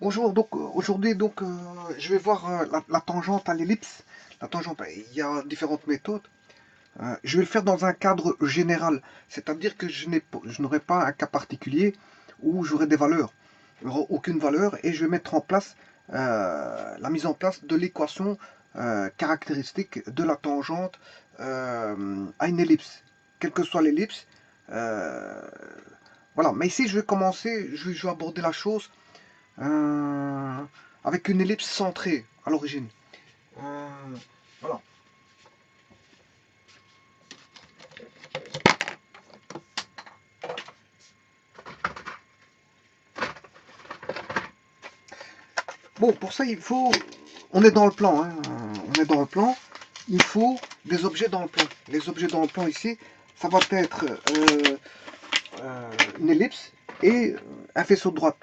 Bonjour, donc aujourd'hui je vais voir la tangente à l'ellipse. La tangente, il y a différentes méthodes. Je vais le faire dans un cadre général, c'est-à-dire que je n'aurai pas un cas particulier où j'aurai des valeurs. Il n'y aura aucune valeur et je vais mettre en place la mise en place de l'équation caractéristique de la tangente à une ellipse. Quelle que soit l'ellipse, euh, voilà. Mais ici, je vais aborder la chose euh, avec une ellipse centrée à l'origine. Euh, voilà. Bon, pour ça, il faut... On est dans le plan, hein. On est dans le plan. Il faut des objets dans le plan. Les objets dans le plan ici, ça va être une ellipse et un faisceau de droite.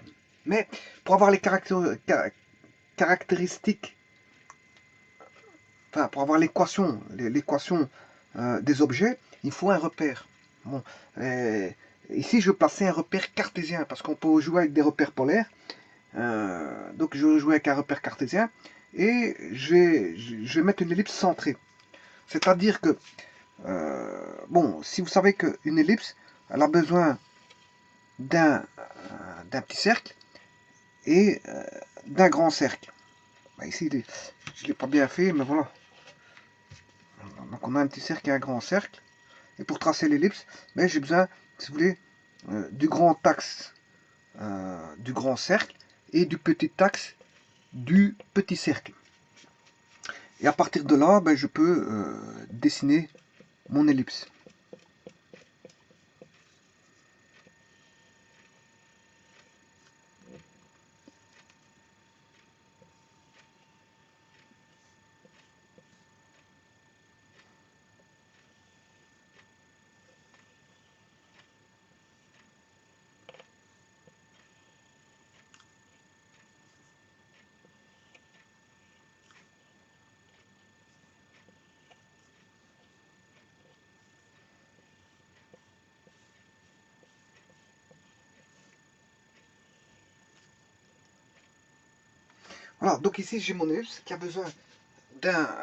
Mais pour avoir les caractéristiques, enfin pour avoir l'équation des objets, il faut un repère. Bon, ici je vais placer un repère cartésien parce qu'on peut jouer avec des repères polaires. Donc je vais jouer avec un repère cartésien et je vais mettre une ellipse centrée. C'est-à-dire que, bon, si vous savez qu'une ellipse, elle a besoin d'un petit cercle et d'un grand cercle. Bah, ici, je ne l'ai pas bien fait, mais voilà. Donc on a un petit cercle et un grand cercle. Et pour tracer l'ellipse, ben, j'ai besoin, si vous voulez, du grand axe du grand cercle et du petit axe du petit cercle. Et à partir de là, ben, je peux dessiner mon ellipse. Voilà, donc ici j'ai mon ellipse qui a besoin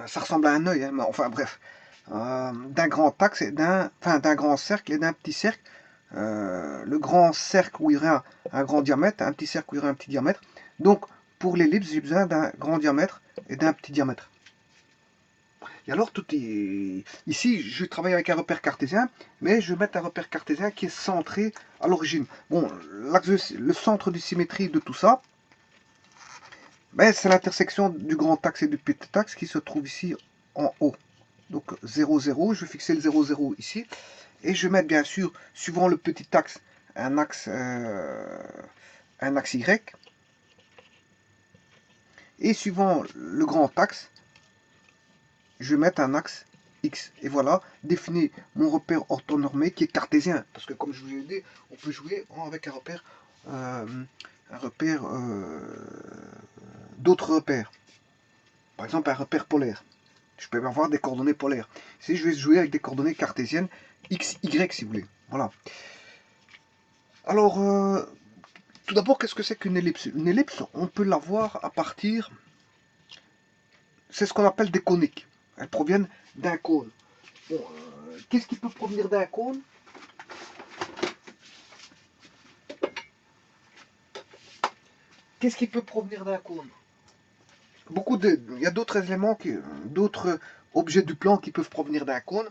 ça ressemble à un œil, hein, mais enfin bref, d'un grand axe et d'un grand cercle et d'un petit cercle. Le grand cercle où il y aurait un grand diamètre, un petit cercle où il y aurait un petit diamètre. Donc pour l'ellipse, j'ai besoin d'un grand diamètre et d'un petit diamètre. Et alors, tout est... Ici, je travaille avec un repère cartésien, mais je vais mettre un repère cartésien qui est centré à l'origine. Bon, le centre de symétrie de tout ça, ben, c'est l'intersection du grand axe et du petit axe qui se trouve ici en haut. Donc 0, 0, je vais fixer le 0, 0 ici. Et je vais mettre bien sûr, suivant le petit axe, un axe, Y. Et suivant le grand axe, je vais mettre un axe X. Et voilà, définir mon repère orthonormé qui est cartésien. Parce que comme je vous l'ai dit, on peut jouer avec euh, un repère d'autres repères. Par exemple, un repère polaire. Je peux avoir des coordonnées polaires. Ici, je vais jouer avec des coordonnées cartésiennes X, Y si vous voulez. Voilà. Alors, tout d'abord, qu'est-ce que c'est qu'une ellipse? Une ellipse, on peut l'avoir à partir... C'est ce qu'on appelle des coniques. Elles proviennent d'un cône. Bon, qu'est-ce qui peut provenir d'un cône? Qu'est-ce qui peut provenir d'un cône? Il y a d'autres éléments, d'autres objets du plan qui peuvent provenir d'un cône.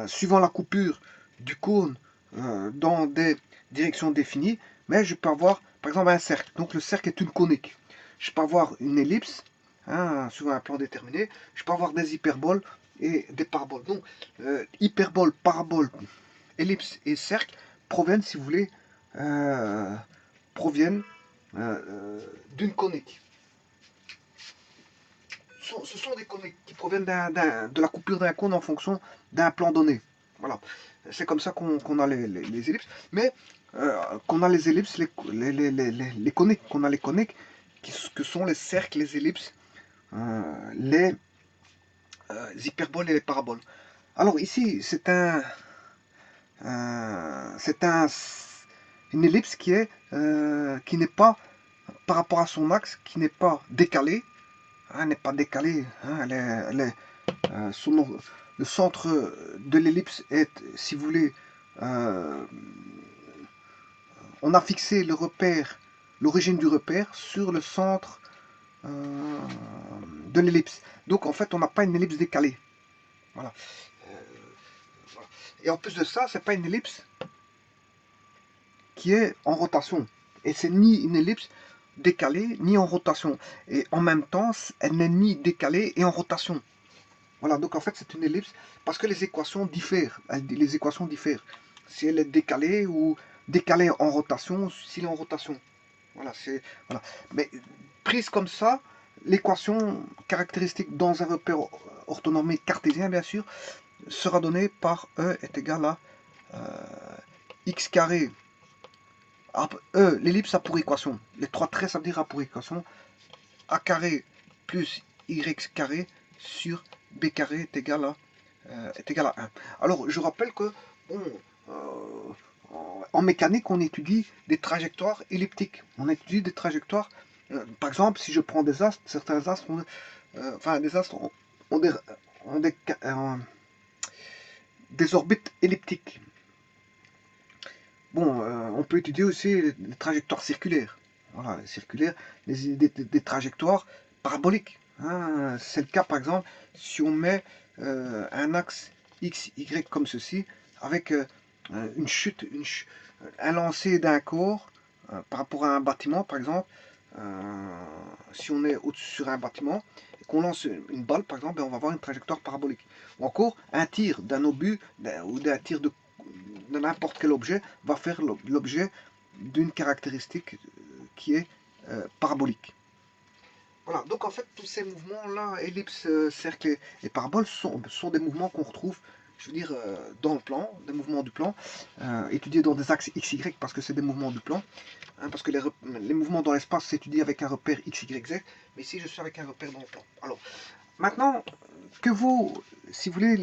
Suivant la coupure du cône dans des directions définies, mais je peux avoir par exemple un cercle. Donc le cercle est une conique. Je peux avoir une ellipse, hein, sur un plan déterminé. Je peux avoir des hyperboles et des paraboles. Donc hyperbole, parabole, ellipse et cercle proviennent, si vous voulez, euh, proviennent d'une conique. Ce sont des coniques qui proviennent de la coupure d'un cône en fonction d'un plan donné. Voilà. C'est comme ça qu'on a les ellipses. Mais qu'on a les ellipses, les coniques, qu'on a les coniques, que sont les cercles, les ellipses, les hyperboles et les paraboles. Alors ici, c'est une ellipse qui n'est pas par rapport à son axe qui n'est pas décalé, hein, n'est pas décalé, hein, le centre de l'ellipse est, si vous voulez, on a fixé le repère, l'origine du repère sur le centre de l'ellipse. Donc en fait, on n'a pas une ellipse décalée. Voilà. Voilà. Et en plus de ça, c'est pas une ellipse qui est en rotation. Et c'est ni une ellipse décalée ni en rotation. Et en même temps, elle n'est ni décalée et en rotation. Voilà, donc en fait c'est une ellipse parce que les équations diffèrent. Les équations diffèrent. Si elle est décalée ou décalée en rotation, s'il est en rotation. Voilà, voilà. Mais prise comme ça, l'équation caractéristique dans un repère orthonormé cartésien, bien sûr, sera donnée par E est égal à x carré. L'ellipse a pour équation. Les trois traits, ça veut dire a pour équation a carré plus y carré sur b carré est égal à 1. Alors, je rappelle que bon, en mécanique, on étudie des trajectoires elliptiques. On étudie des trajectoires, par exemple, si je prends des astres, certains astres ont, des astres ont des orbites elliptiques. Bon, on peut étudier aussi les trajectoires circulaires. Voilà, les circulaires, des trajectoires paraboliques. Hein. C'est le cas, par exemple, si on met un axe X, Y comme ceci, avec une chute, un lancer d'un corps par rapport à un bâtiment, par exemple. Si on est sur un bâtiment et qu'on lance une balle, par exemple, on va avoir une trajectoire parabolique. Ou encore, un tir d'un obus ou d'un tir de n'importe quel objet va faire l'objet d'une caractéristique qui est parabolique. Voilà, donc en fait tous ces mouvements-là, ellipse, cercle et parabole, sont des mouvements qu'on retrouve, je veux dire, dans le plan, des mouvements du plan, étudiés dans des axes x, y, parce que c'est des mouvements du plan, hein, parce que les mouvements dans l'espace s'étudient avec un repère x, y, z, mais ici je suis avec un repère dans le plan. Alors, maintenant, que vaut, si vous voulez,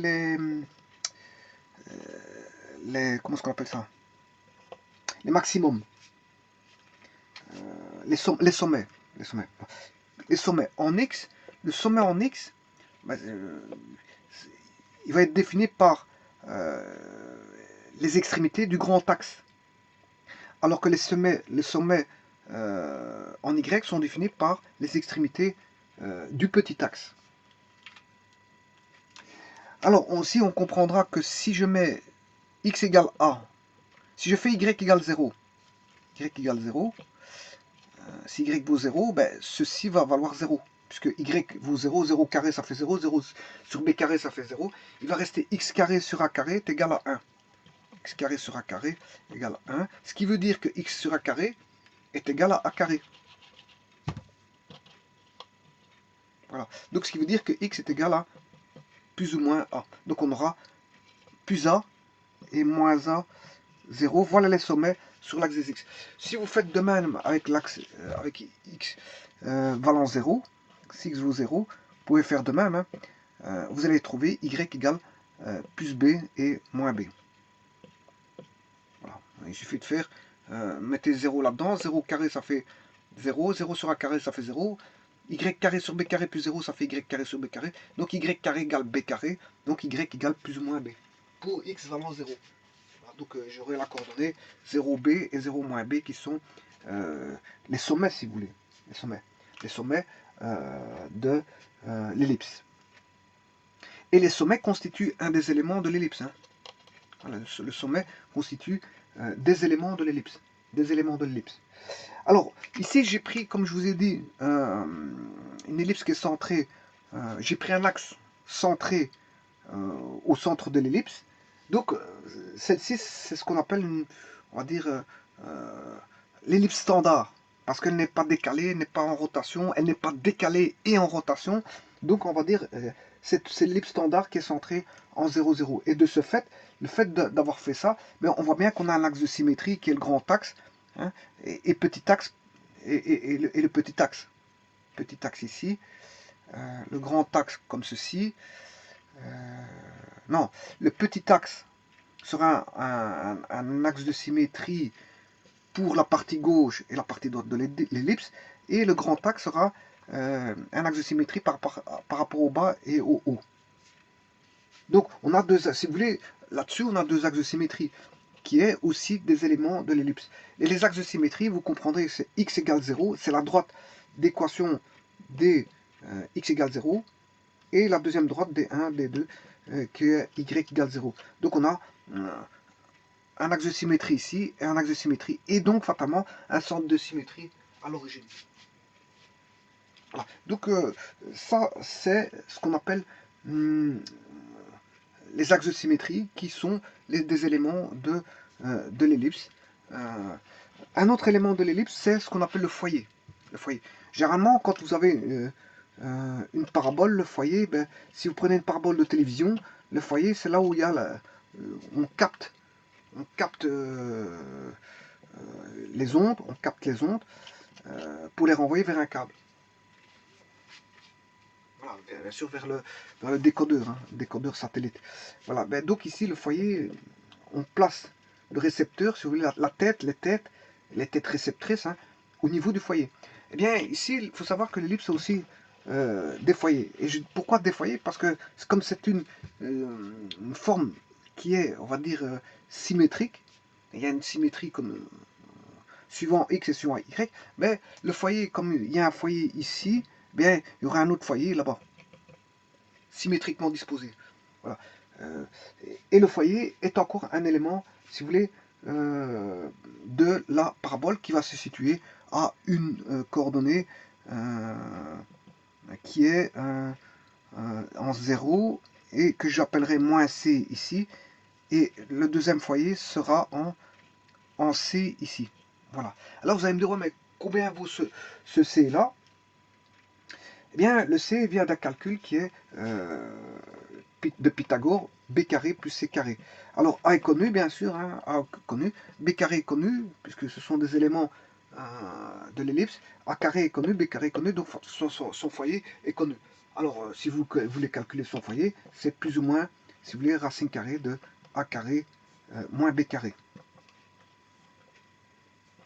comment est-ce qu'on appelle ça? Les maximums, les sommets, les sommets en x, le sommet en x, bah, il va être défini par les extrémités du grand axe, alors que les sommets en y sont définis par les extrémités du petit axe. Alors aussi on comprendra que si je mets x égale a, si je fais y égale 0, si y vaut 0, ben, ceci va valoir 0. Puisque y vaut 0, 0 carré ça fait 0, 0 sur b carré ça fait 0. Il va rester x carré sur a carré est égal à 1. X carré sur a carré est égal à 1. Ce qui veut dire que x sur a carré est égal à a carré. Voilà. Donc ce qui veut dire que x est égal à plus ou moins a. Donc on aura plus a et moins a 0. Voilà les sommets sur l'axe des x. Si vous faites de même avec l'axe avec x valant 0, si x vaut 0, vous pouvez faire de même. Hein. Vous allez trouver y égale plus b et moins b. Voilà. Il suffit de faire, mettez 0 là-dedans, 0 carré ça fait 0, 0 sur a carré ça fait 0, y carré sur b carré plus 0 ça fait y carré sur b carré, donc y carré égale b carré, donc y égale plus ou moins b, pour x valant 0. Voilà, donc j'aurai la coordonnée 0b et 0 moins b qui sont les sommets si vous voulez, les sommets de l'ellipse. Et les sommets constituent un des éléments de l'ellipse. Hein. Voilà, le sommet constitue des éléments de l'ellipse. Alors, ici, j'ai pris, comme je vous ai dit, une ellipse qui est centrée. J'ai pris un axe centré au centre de l'ellipse. Donc, celle-ci, c'est ce qu'on appelle, on va dire, l'ellipse standard. Parce qu'elle n'est pas décalée, elle n'est pas en rotation, elle n'est pas décalée et en rotation. Donc, on va dire, c'est l'ellipse standard qui est centrée en 0, 0. Et de ce fait, le fait d'avoir fait ça, ben, on voit bien qu'on a un axe de symétrie qui est le grand axe, hein, et petit axe, et le petit axe. Petit axe ici, le grand axe comme ceci. Non, le petit axe sera un axe de symétrie pour la partie gauche et la partie droite de l'ellipse, et le grand axe sera un axe de symétrie par rapport au bas et au haut. Donc on a deux, si vous voulez, là-dessus on a deux axes de symétrie, qui est aussi des éléments de l'ellipse. Et les axes de symétrie, vous comprendrez, c'est x égale 0, c'est la droite d'équation des x égale 0, et la deuxième droite des 1, des 2, qui est y égale 0. Donc on a un axe de symétrie ici, et un axe de symétrie, et donc fatalement un centre de symétrie à l'origine. Voilà. Donc ça, c'est ce qu'on appelle les axes de symétrie, qui sont des éléments de l'ellipse. Un autre élément de l'ellipse, c'est ce qu'on appelle le foyer. Le foyer. Généralement, quand vous avez une parabole, le foyer, ben, si vous prenez une parabole de télévision, le foyer, c'est là où il y a on capte les ondes, pour les renvoyer vers un câble. Voilà, bien sûr vers le décodeur satellite. Voilà, ben, donc ici le foyer, on place le récepteur, si vous voulez, la tête, les têtes réceptrices, hein, au niveau du foyer. Eh bien ici, il faut savoir que l'ellipse a aussi des foyers. Et pourquoi des foyers? Parce que comme c'est une forme qui est, on va dire, symétrique, il y a une symétrie comme suivant x et suivant y, mais le foyer, comme il y a un foyer ici, bien, il y aura un autre foyer là-bas, symétriquement disposé. Voilà. Et le foyer est encore un élément, si vous voulez, de la parabole qui va se situer à une coordonnée qui est en 0 et que j'appellerai moins c ici, et le deuxième foyer sera en c ici. Voilà. Alors vous allez me dire, ouais, mais combien vaut ce c là? Eh bien, le c vient d'un calcul qui est de Pythagore, b carré plus c carré. Alors a est connu, bien sûr, hein, a connu, b carré est connu, puisque ce sont des éléments de l'ellipse, a carré est connu, b carré est connu, donc son foyer est connu. Alors, si vous voulez calculer son foyer, c'est plus ou moins, si vous voulez, racine carrée de a carré moins b carré.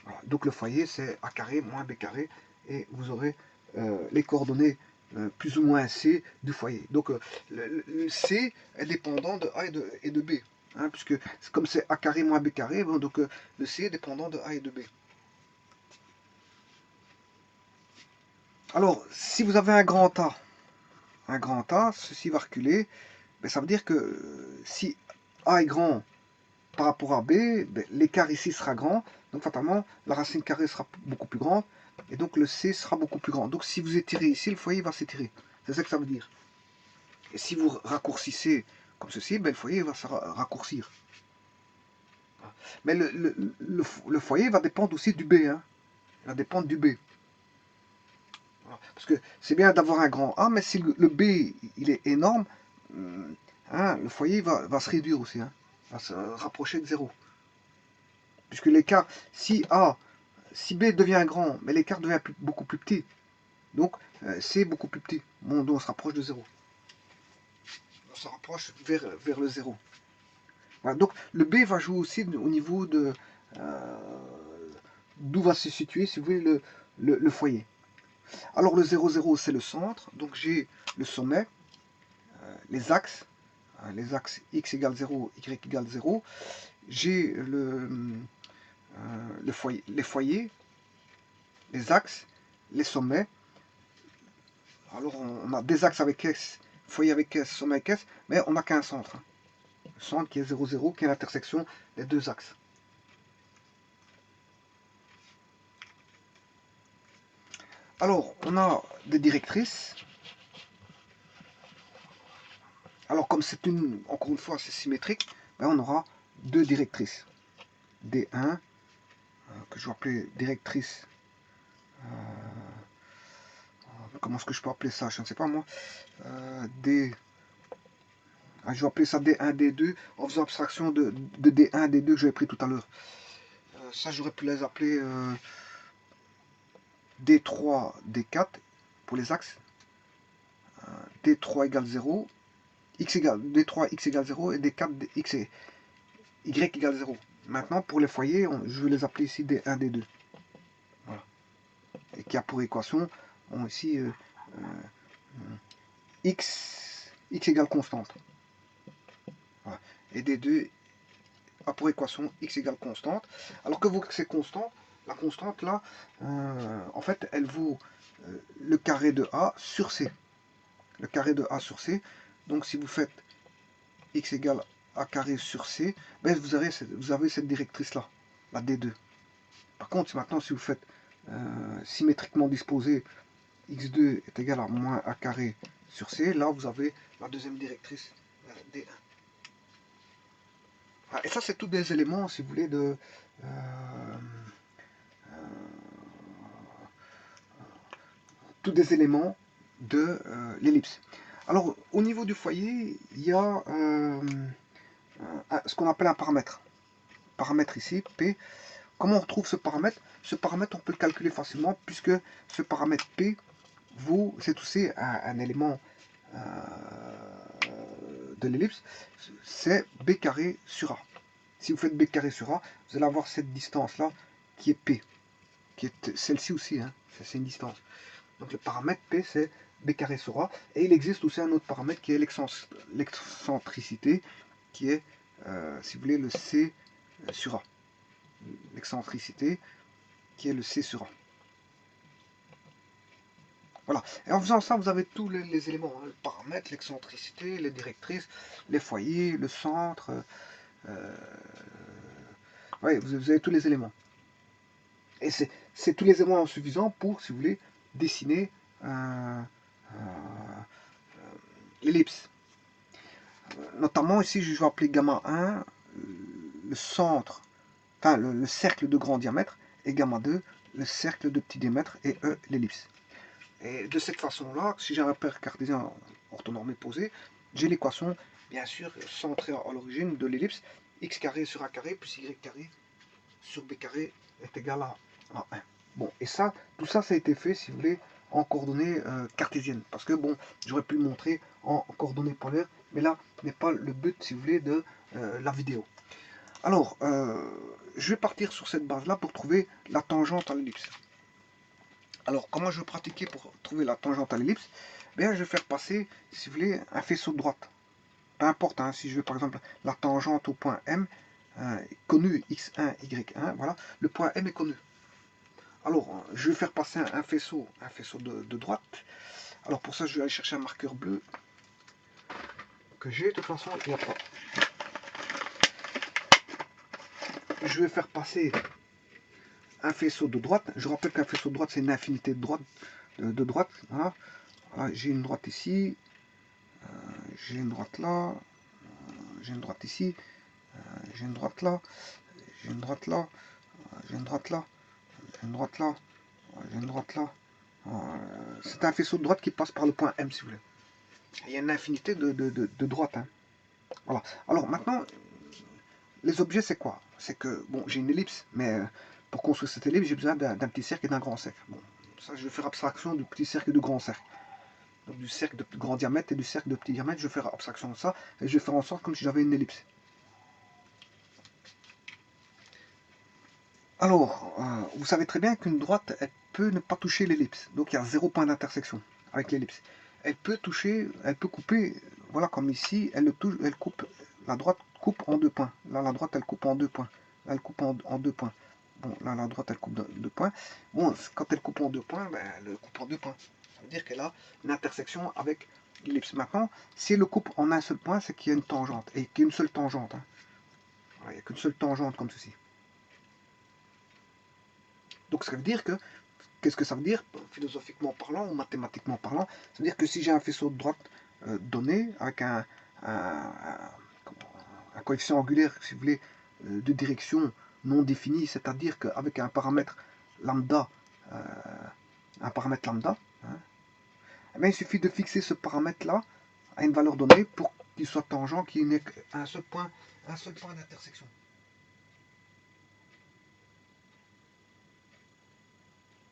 Voilà. Donc le foyer, c'est a carré moins b carré, et vous aurez les coordonnées plus ou moins c du foyer. Donc le c est dépendant de a et de b, hein, puisque comme c'est a carré moins b carré, bon, donc le c est dépendant de a et de b. Alors, si vous avez un grand A, ceci va reculer, ben, ça veut dire que si a est grand par rapport à b, ben, l'écart ici sera grand, donc fatalement la racine carrée sera beaucoup plus grande, et donc le c sera beaucoup plus grand. Donc si vous étirez ici, le foyer va s'étirer. C'est ça que ça veut dire. Et si vous raccourcissez comme ceci, ben, le foyer va se raccourcir. Mais le foyer va dépendre aussi du B. Hein. Il va dépendre du B. Parce que c'est bien d'avoir un grand A, mais si le B il est énorme, hein, le foyer va se réduire aussi. Hein, va se rapprocher de 0. Puisque l'écart, si B devient grand, mais l'écart devient beaucoup plus petit. Donc C beaucoup plus petit. Bon, donc on se rapproche de 0. On se rapproche vers le 0. Voilà, donc le B va jouer aussi au niveau de d'où va se situer, si vous voulez, le foyer. Alors le 0, 0, c'est le centre, donc j'ai le sommet, les axes x égale 0, y égale 0, j'ai les foyers, les axes, les sommets. Alors on a des axes avec S, foyer avec S, sommet avec S, mais on n'a qu'un centre. Le centre qui est 0, 0, qui est l'intersection des deux axes. Alors, on a des directrices. Alors, comme c'est encore une fois, c'est symétrique, ben on aura deux directrices. D1, que je vais appeler directrice. Comment est-ce que je peux appeler ça? Je ne sais pas moi. Je vais appeler ça D1, D2, en faisant abstraction de D1, D2 que j'avais pris tout à l'heure. Ça, j'aurais pu les appeler D3, D4 pour les axes. D3 égale 0. D3 x égale 0 et D4 y égale 0. Maintenant, pour les foyers, je vais les appeler ici D1, D2. Voilà. Et qui a pour équation, ici, x égale constante. Voilà. Et D2 a pour équation x égale constante. Alors que vous que c'est constante, la constante là, en fait, elle vaut le carré de A sur C. Le carré de A sur C. Donc si vous faites x égale A carré sur C, ben, vous avez cette directrice là, la D2. Par contre, maintenant si vous faites symétriquement disposé, x2 est égal à moins A carré sur C, là vous avez la deuxième directrice D1. Et ça, c'est tous des éléments, si vous voulez, de tous des éléments de l'ellipse. Alors, au niveau du foyer, il y a ce qu'on appelle un paramètre. Paramètre ici, P. Comment on retrouve ce paramètre? Ce paramètre, on peut le calculer facilement, puisque ce paramètre P, c'est aussi un élément de l'ellipse, c'est B carré sur A. Si vous faites B carré sur A, vous allez avoir cette distance-là qui est P, qui est celle-ci aussi, hein, c'est une distance. Donc le paramètre P, c'est B carré sur A. Et il existe aussi un autre paramètre qui est l'excentricité, qui est, si vous voulez, le C sur A. L'excentricité, qui est le C sur A. Voilà. Et en faisant ça, vous avez tous les éléments, hein, le paramètre, l'excentricité, les directrices, les foyers, le centre. Ouais, vous avez tous les éléments. Et c'est tous les éléments suffisants pour, si vous voulez, dessiner l'ellipse. Notamment ici, je vais appeler gamma 1 le centre, enfin le cercle de grand diamètre, et gamma 2 le cercle de petit diamètre, et E l'ellipse. Et de cette façon-là, si j'ai un repère cartésien orthonormé posé, j'ai l'équation, bien sûr, centrée à l'origine de l'ellipse, x carré sur a carré plus y carré sur b carré est égal à 1. Bon, et ça, tout ça, ça a été fait, si vous voulez, en coordonnées cartésiennes. Parce que, bon, j'aurais pu le montrer en coordonnées polaires, mais là n'est pas le but, si vous voulez, de la vidéo. Alors, je vais partir sur cette base-là pour trouver la tangente à l'ellipse. Alors, comment je vais pratiquer pour trouver la tangente à l'ellipse? Bien, je vais faire passer, si vous voulez, un faisceau de droite. Peu importe, hein, si je veux par exemple la tangente au point M, connu x1, y1, voilà, le point M est connu. Alors, je vais faire passer un faisceau de droite. Alors pour ça, je vais aller chercher un marqueur bleu que j'ai. De toute façon, il n'y a pas. Je vais faire passer un faisceau de droite. Je rappelle qu'un faisceau de droite, c'est une infinité de droite. Voilà. Voilà, j'ai une droite ici. J'ai une droite là. J'ai une droite ici. J'ai une droite là. J'ai une droite là. J'ai une droite là. J'ai une droite là. J'ai une droite là. C'est un faisceau de droite qui passe par le point M, si vous voulez. Il y a une infinité de droites. Hein. Voilà. Alors maintenant, les objets, c'est quoi? C'est que, bon, j'ai une ellipse, mais pour construire cette ellipse, j'ai besoin d'un petit cercle et d'un grand cercle. Bon, ça, je vais faire abstraction du petit cercle et du grand cercle. Donc du cercle de grand diamètre et du cercle de petit diamètre, je vais faire abstraction de ça, et je vais faire en sorte comme si j'avais une ellipse. Alors, vous savez très bien qu'une droite, elle peut ne pas toucher l'ellipse. Donc il y a 0 point d'intersection avec l'ellipse. Elle peut toucher, elle peut couper, voilà, comme ici, elle coupe, la droite coupe en 2 points. Là, la droite, elle coupe en 2 points. Là, elle coupe en 2 points. Bon, là, la droite, elle coupe 2 points. Bon, quand elle coupe en 2 points, ben, elle coupe en 2 points. Ça veut dire qu'elle a une intersection avec l'ellipse. Maintenant, si elle le coupe en un seul point, c'est qu'il y a une tangente. Et qu'il y a une seule tangente. Hein. Voilà, il n'y a qu'une seule tangente comme ceci. Donc ça veut dire que, qu'est-ce que ça veut dire, philosophiquement parlant ou mathématiquement parlant? Ça veut dire que si j'ai un faisceau de droite donné, avec un coefficient angulaire, si vous voulez, de direction non défini, c'est-à-dire qu'avec un paramètre lambda, hein, eh bien, il suffit de fixer ce paramètre-là à une valeur donnée pour qu'il soit tangent, qu'il n'ait qu'un seul point d'intersection.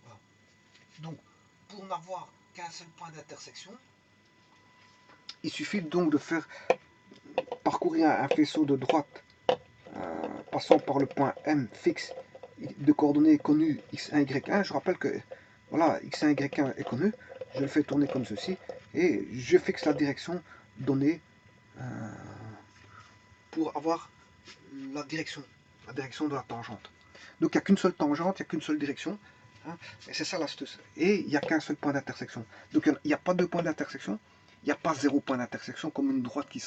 Voilà. Donc, pour n'avoir qu'un seul point d'intersection, il suffit donc de faire parcourir un faisceau de droite passant par le point M fixe de coordonnées connues x1, y1. Je rappelle que voilà, x1, y1 est connu. Je le fais tourner comme ceci et je fixe la direction donnée pour avoir la direction de la tangente. Donc il n'y a qu'une seule tangente, il n'y a qu'une seule direction. Hein, et c'est ça l'astuce. Et il n'y a qu'un seul point d'intersection. Donc il n'y a pas deux points d'intersection. Il n'y a pas zéro point d'intersection comme une droite qui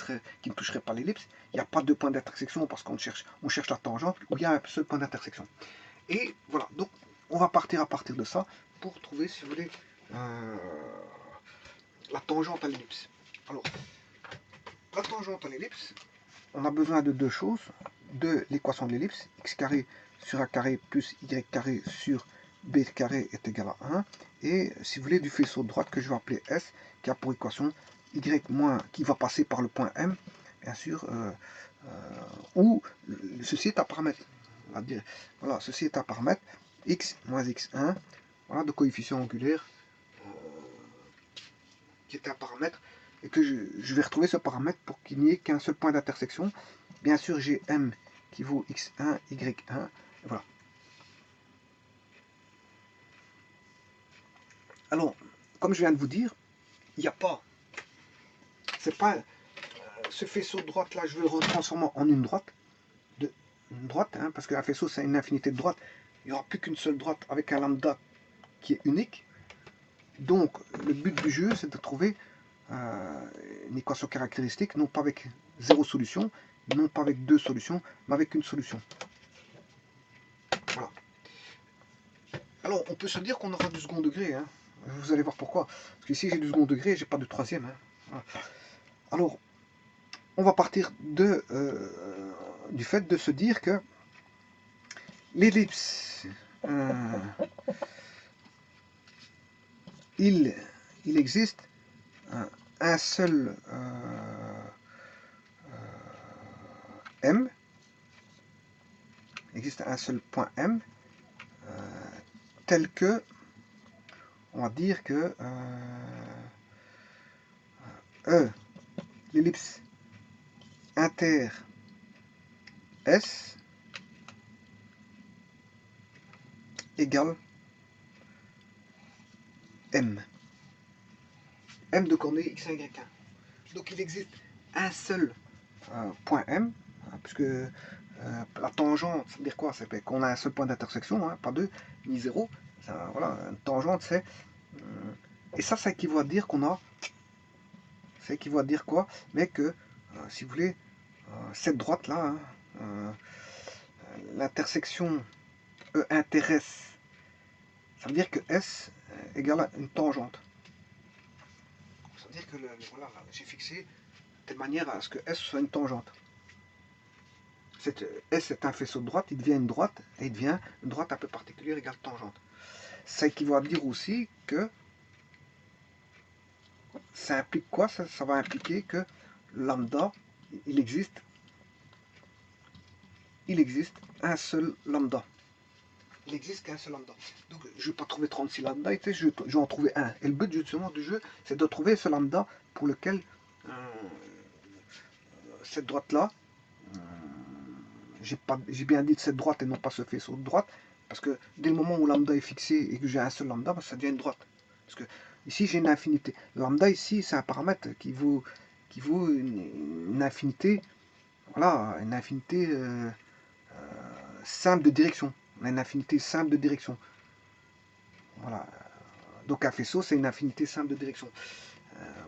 ne toucherait pas l'ellipse. Il n'y a pas deux points d'intersection parce qu'on cherche la tangente où il y a un seul point d'intersection. Et voilà, donc on va partir à partir de ça pour trouver, si vous voulez, la tangente à l'ellipse. Alors, la tangente à l'ellipse, on a besoin de deux choses, de l'équation de l'ellipse, x carré sur a carré plus y carré sur b carré est égal à 1, et si vous voulez du faisceau de droite que je vais appeler S, qui a pour équation y moins, qui va passer par le point M, bien sûr, où ceci est un paramètre. Voilà, ceci est un paramètre, x moins x1, voilà, de coefficient angulaire, qui est un paramètre, et que je vais retrouver ce paramètre pour qu'il n'y ait qu'un seul point d'intersection. Bien sûr, j'ai M qui vaut x1, y1, voilà. Alors, comme je viens de vous dire, il n'y a pas, c'est pas ce faisceau de droite là, je vais le retransformer en une droite, hein, parce qu'un faisceau c'est une infinité de droites, il n'y aura plus qu'une seule droite avec un lambda qui est unique. Donc, le but du jeu, c'est de trouver une équation caractéristique, non pas avec zéro solution, non pas avec deux solutions, mais avec une solution. Voilà. Alors, on peut se dire qu'on aura du second degré, hein. Vous allez voir pourquoi. Parce que ici, j'ai du second degré, j'ai pas de troisième. Hein. Voilà. Alors, on va partir du fait de se dire que l'ellipse, il existe un seul M, il existe un seul point M, tel que, on va dire que l'ellipse inter S égale M. M de coordonnées x1, y1. Donc il existe un seul point M, hein, puisque la tangente, ça veut dire quoi? Ça fait qu'on a un seul point d'intersection, hein, pas deux, ni zéro. Ça, voilà, une tangente, c'est... et ça équivaut à dire qu'on a... Ça équivaut à dire quoi? Mais que, si vous voulez, cette droite-là, hein, l'intersection E inter S, ça veut dire que S égale à une tangente. Ça veut dire que voilà, j'ai fixé de telle manière à ce que S soit une tangente. S est un faisceau de droite, il devient une droite, et il devient une droite un peu particulière égale tangente. Ça équivaut à dire aussi que ça implique quoi? Ça va impliquer que lambda, il existe un seul lambda. Il n'existe qu'un seul lambda. Donc je ne vais pas trouver 36 lambda, je vais en trouver un. Et le but justement du jeu, c'est de trouver ce lambda pour lequel cette droite-là, j'ai bien dit de cette droite et non pas ce faisceau de droite, parce que dès le moment où lambda est fixé et que j'ai un seul lambda, ça devient une droite. Parce que ici j'ai une infinité. Lambda ici c'est un paramètre qui vaut une infinité, voilà, une infinité simple de direction. On a une infinité simple de direction. Voilà. Donc un faisceau c'est une infinité simple de direction.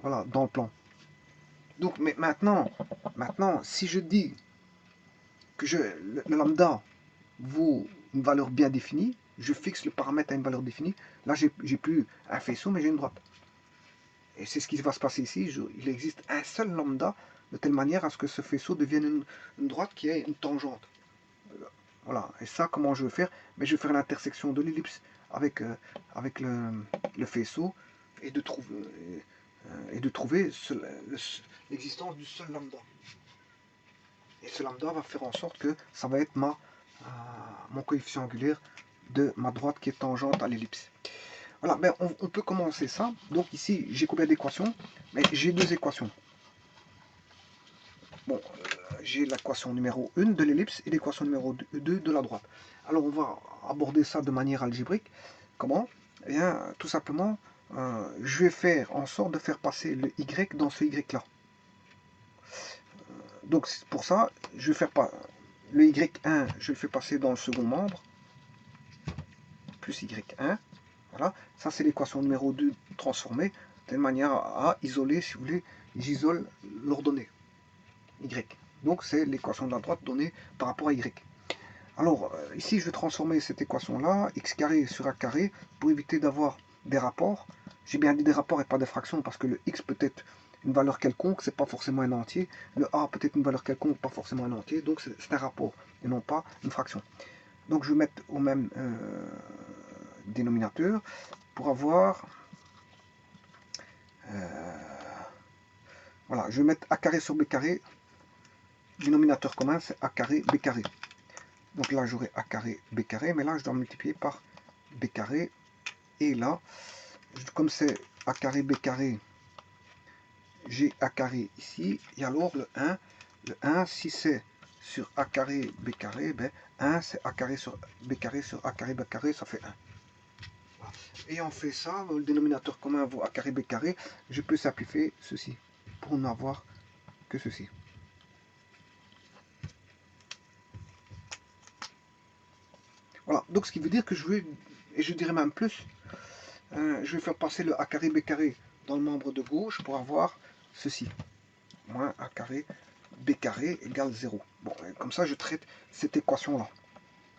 Voilà, dans le plan. Donc mais maintenant, si je dis que le lambda vaut une valeur bien définie, je fixe le paramètre à une valeur définie, là j'ai plus un faisceau mais j'ai une droite. Et c'est ce qui va se passer ici, il existe un seul lambda de telle manière à ce que ce faisceau devienne une droite qui ait une tangente. Voilà, et ça comment je vais faire? Mais je vais faire l'intersection de l'ellipse avec le faisceau et de trouver l'existence du seul lambda. Et ce lambda va faire en sorte que ça va être mon coefficient angulaire de ma droite qui est tangente à l'ellipse. Voilà, ben on peut commencer ça. Donc ici, j'ai combien d'équations? Mais j'ai deux équations. Bon, j'ai l'équation numéro 1 de l'ellipse et l'équation numéro 2 de la droite. Alors on va aborder ça de manière algébrique. Comment? Eh bien, tout simplement, je vais faire en sorte de faire passer le y dans ce y là. Donc pour ça, je vais faire pas le y1, je le fais passer dans le second membre, plus y1. Voilà, ça c'est l'équation numéro 2 transformée, de telle manière à isoler, si vous voulez, j'isole l'ordonnée y. Donc c'est l'équation de la droite donnée par rapport à y. Alors ici je vais transformer cette équation là, x carré sur a carré, pour éviter d'avoir des rapports. J'ai bien dit des rapports et pas des fractions, parce que le x peut être une valeur quelconque, c'est pas forcément un entier. Le a peut être une valeur quelconque, pas forcément un entier, donc c'est un rapport et non pas une fraction. Donc je vais mettre au même dénominateur pour avoir voilà, je vais mettre a carré sur b carré, dénominateur commun c'est a carré b carré. Donc là j'aurai a carré b carré, mais là je dois multiplier par b carré, et là comme c'est a carré b carré, j'ai a carré ici, et alors le 1 si c'est sur a carré b carré, ben 1 c'est a carré sur b carré sur a carré b carré, ça fait 1. Et on fait ça, le dénominateur commun vaut a carré b carré, je peux simplifier ceci pour n'avoir que ceci. Voilà, donc ce qui veut dire que je vais, et je dirais même plus, je vais faire passer le a carré b carré dans le membre de gauche pour avoir ceci. Moins a carré b carré égale 0. Bon, comme ça je traite cette équation-là,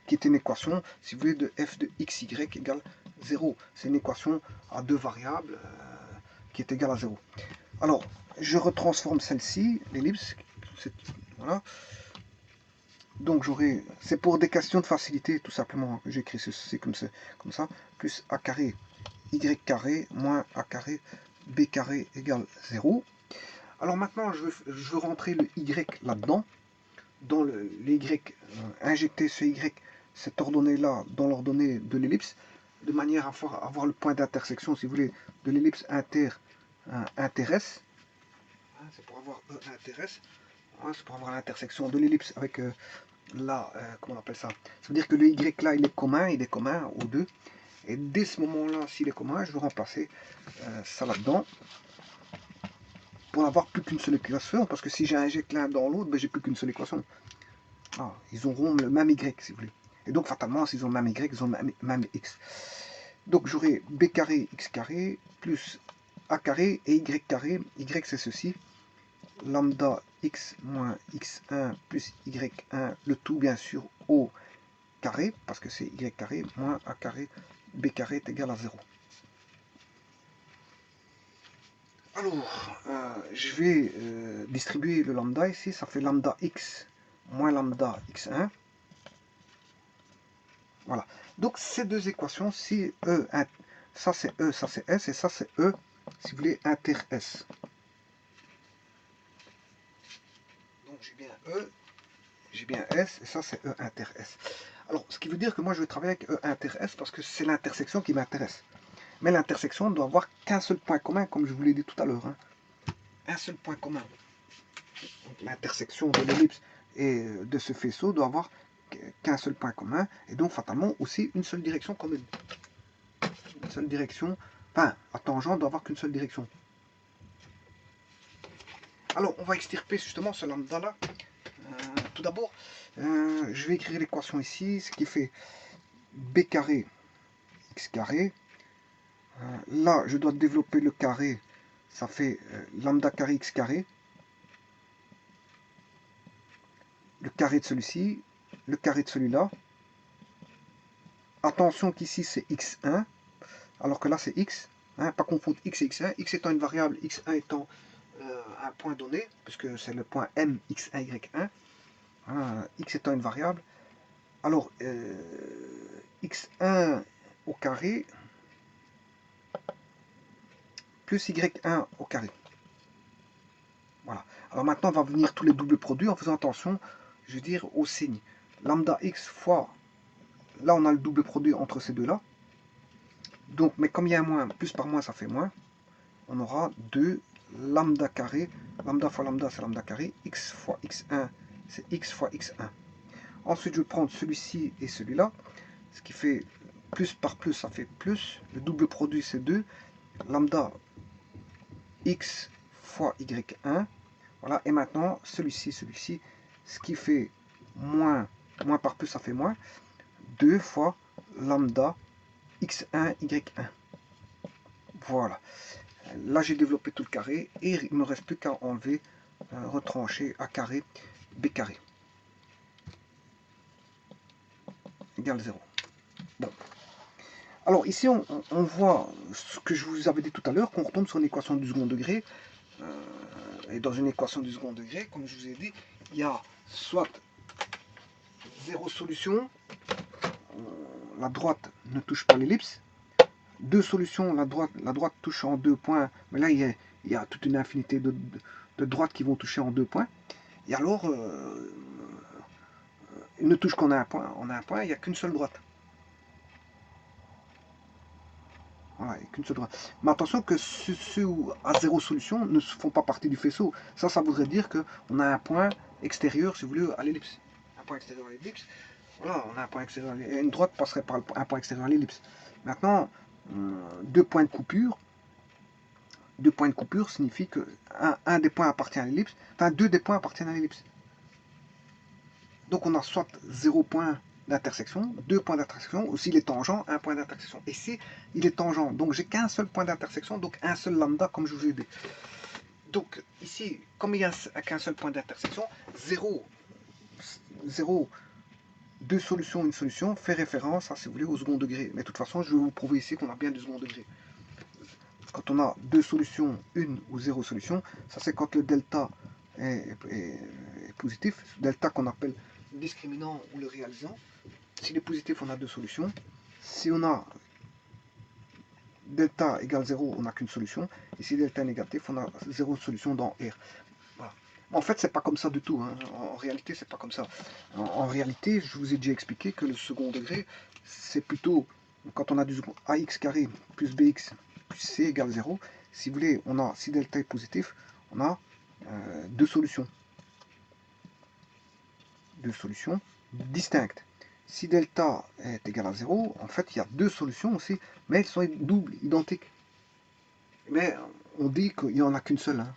qui est une équation, si vous voulez, de f de xy égale 0. C'est une équation à deux variables qui est égale à 0. Alors, je retransforme celle-ci, l'ellipse, voilà. Donc j'aurai, c'est pour des questions de facilité tout simplement que j'écris ceci comme ça, plus a carré y carré moins a carré b carré égale 0. Alors maintenant je veux rentrer le y là-dedans, dans le y, injecter ce y, cette ordonnée là dans l'ordonnée de l'ellipse, de manière à avoir le point d'intersection, si vous voulez, de l'ellipse inter-S. C'est pour avoir E inter S, c'est pour avoir l'intersection de l'ellipse avec là, comment on appelle ça? Ça veut dire que le y là, il est commun aux deux. Et dès ce moment-là, s'il est commun, je vais remplacer ça là-dedans pour n'avoir plus qu'une seule équation. Parce que si j'injecte l'un dans l'autre, ben, j'ai plus qu'une seule équation. Ah, ils auront le même y, si vous voulez. Et donc, fatalement, s'ils ont le même y, ils ont le même x. Donc, j'aurai b carré x carré plus a carré et y carré. Y, c'est ceci. Lambda x moins x1 plus y1, le tout bien sûr au carré, parce que c'est y carré moins a carré b carré est égal à 0. Alors, je vais distribuer le lambda ici, ça fait lambda x moins lambda x1. Voilà. Donc ces deux équations, si E, ça c'est E, ça c'est S, et ça c'est E, si vous voulez, inter S. Donc j'ai bien E, j'ai bien S, et ça c'est E inter S. Alors, ce qui veut dire que moi je vais travailler avec E inter S parce que c'est l'intersection qui m'intéresse. Mais l'intersection ne doit avoir qu'un seul point commun, comme je vous l'ai dit tout à l'heure. Hein. Un seul point commun. L'intersection de l'ellipse et de ce faisceau doit avoir qu'un seul point commun, et donc fatalement aussi une seule direction commune. Une seule direction, enfin, la tangente doit avoir qu'une seule direction. Alors, on va extirper justement ce lambda-là. Tout d'abord, je vais écrire l'équation ici, ce qui fait b carré x carré. Là, je dois développer le carré, ça fait lambda carré x carré. Le carré de celui-ci, le carré de celui-là. Attention qu'ici c'est x1, alors que là c'est x. Hein, pas confondre x et x1. X étant une variable, x1 étant un point donné, puisque c'est le point m x1 y1. Hein, x étant une variable. Alors, x1 au carré plus y1 au carré. Voilà. Alors maintenant, on va venir tous les doubles produits en faisant attention, je veux dire, au signe. Lambda x fois, là on a le double produit entre ces deux-là. Donc, mais comme il y a un moins, plus par moins, ça fait moins. On aura 2 lambda carré. Lambda fois lambda, c'est lambda carré. X fois x1 c'est x fois x1. Ensuite, je vais prendre celui-ci et celui-là, ce qui fait plus par plus, ça fait plus. Le double produit, c'est 2. Lambda x fois y1. Voilà, et maintenant, celui-ci, ce qui fait moins par plus, ça fait moins. 2 fois lambda x1, y1. Voilà. Là, j'ai développé tout le carré et il ne me reste plus qu'à enlever, retrancher a carré, b carré égale 0. Bon. Alors ici, on voit ce que je vous avais dit tout à l'heure, qu'on retombe sur une équation du second degré. Et dans une équation du second degré, comme je vous ai dit, il y a soit 0 solution, la droite ne touche pas l'ellipse, 2 solutions, la droite touche en 2 points, mais là il y a toute une infinité de droites qui vont toucher en 2 points, et alors il ne touche qu'en un point, il n'y a qu'une seule droite. Voilà, il n'y a qu'une seule droite. Mais attention que ceux à 0 solution ne font pas partie du faisceau. Ça voudrait dire qu'on a un point extérieur, si vous voulez, à l'ellipse. Un point extérieur à l'ellipse. Voilà, on a un point extérieur à l'ellipse. Et une droite passerait par un point extérieur à l'ellipse. Maintenant, 2 points de coupure. 2 points de coupure signifie que un des points appartient à l'ellipse. Enfin, 2 des points appartiennent à l'ellipse. Donc on a soit 0 point d'intersection, 2 points d'intersection, ou s'il est tangent, un point d'intersection. Et si il est tangent, donc j'ai qu'un seul point d'intersection, donc un seul lambda, comme je vous ai dit. Donc ici, comme il n'y a qu'un seul point d'intersection, 0, 2 solutions, une solution, fait référence à, si vous voulez, au second degré. Mais de toute façon, je vais vous prouver ici qu'on a bien du second degré. Quand on a 2 solutions, une ou 0 solution, ça c'est quand le delta est positif, delta qu'on appelle le discriminant ou le réalisant. S'il est positif, on a 2 solutions. Si on a delta égale 0, on n'a qu'une solution. Et si delta est négatif, on a 0 solution dans R. Voilà. En fait, c'est pas comme ça du tout. Hein. En réalité, c'est pas comme ça. En réalité, je vous ai déjà expliqué que le second degré, c'est plutôt quand on a du ax carré plus bx plus c égale 0. Si vous voulez, on a, si delta est positif, on a 2 solutions. 2 solutions distinctes. Si delta est égal à 0, en fait, il y a 2 solutions aussi, mais elles sont doubles, identiques. Mais on dit qu'il n'y en a qu'une seule. Hein.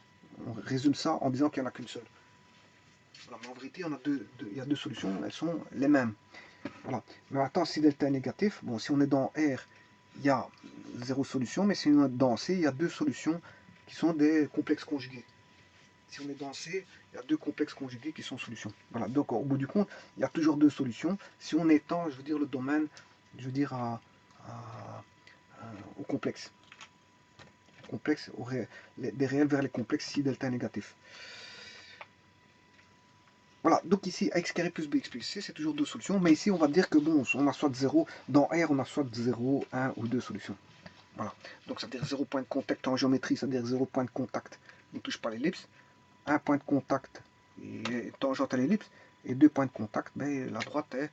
On résume ça en disant qu'il n'y en a qu'une seule. Voilà, mais en vérité, il y a 2 solutions, elles sont les mêmes. Voilà. Mais maintenant, si delta est négatif, bon, si on est dans R, il y a 0 solution, mais si on est dans C, il y a 2 solutions qui sont des complexes conjugués. Si on est dans C, il y a 2 complexes conjugués qui sont solutions. Voilà, donc au bout du compte, il y a toujours 2 solutions. Si on étend, je veux dire, le domaine, je veux dire, au complexe. Des réels vers les complexes si delta est négatif. Voilà, donc ici, ax carré plus bx plus c, c'est toujours 2 solutions. Mais ici, on va dire que bon, on a soit 0, dans R, on a soit 0, 1 ou 2 solutions. Voilà, donc ça veut dire 0 point de contact en géométrie, ça veut dire 0 point de contact ne touche pas l'ellipse. 1 point de contact est tangente à l'ellipse. Et 2 points de contact, ben, la droite est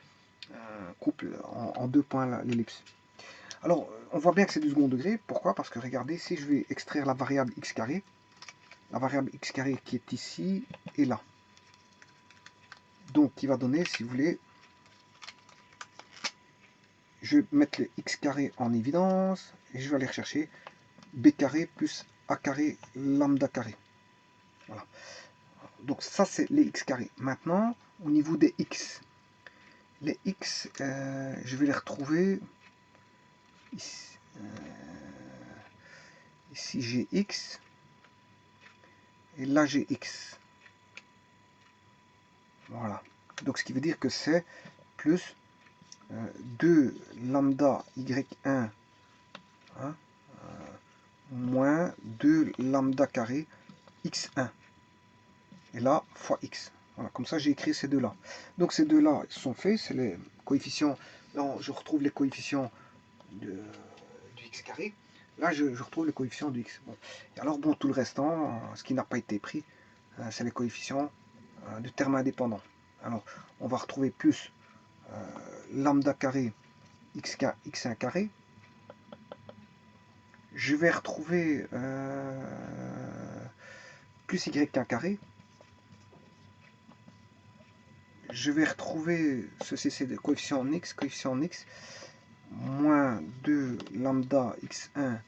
couple en 2 points l'ellipse. Alors, on voit bien que c'est du second degré. Pourquoi? Parce que regardez, si je vais extraire la variable x carré qui est ici et là. Donc, qui va donner, si vous voulez, je vais mettre le x carré en évidence et je vais aller rechercher b carré plus a carré lambda carré. Voilà. Donc ça, c'est les x carrés. Maintenant, au niveau des x, les x, je vais les retrouver ici. Ici j'ai x et là j'ai x. Voilà. Donc ce qui veut dire que c'est plus 2 lambda y1 hein, moins 2 lambda carré x1. Et là, fois x. Voilà, comme ça j'ai écrit ces deux-là. Donc ces deux-là sont faits, c'est les coefficients. Là, je retrouve les coefficients du x carré. Là, je retrouve les coefficients du x. Bon. Et alors, bon, tout le restant, ce qui n'a pas été pris, c'est les coefficients du terme indépendant. Alors, on va retrouver plus lambda carré x1 carré. Je vais retrouver plus y1 carré. je vais retrouver ceci, c'est le coefficient en x, moins 2 lambda x1